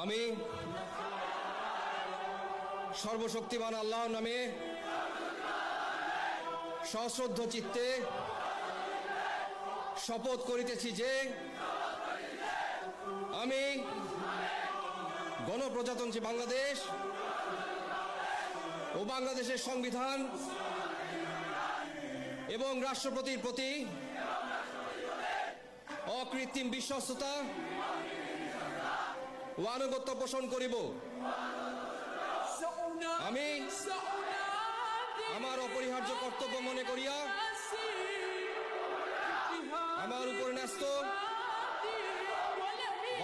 আমি সর্বশক্তিমান আল্লাহর নামে সশ্রদ্ধ চিত্তে শপথ করিতেছি যে আমি গণপ্রজাতন্ত্রী বাংলাদেশ ও বাংলাদেশের সংবিধান এবং রাষ্ট্রপতির প্রতি অকৃত্রিম বিশ্বস্ততা ও আনুগত্য পোষণ করিব। আমি আমার অপরিহার্য কর্তব্য মনে করিয়া আমার উপর ন্যস্ত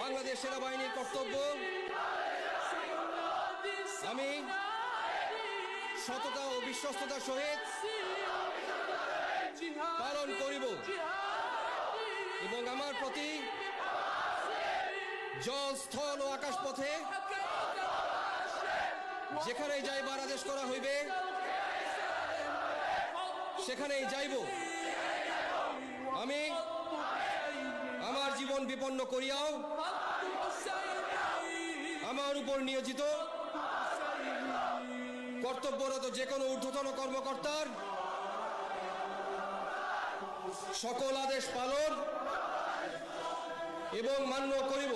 বাংলাদেশ সেনাবাহিনীর কর্তব্য আমি সততা ও বিশ্বস্ততার সহিত পালন করিব এবং আমার প্রতি জল, স্থল ও আকাশ পথে যেখানেই যাইবার আদেশ করা হইবে সেখানেই যাইব। আমি আমার জীবন বিপন্ন করিয়াও আমার উপর নিয়োজিত কর্তব্যরত যে কোনো ঊর্ধ্বতন কর্মকর্তার সকল আদেশ পালন এবং মান্য করিব।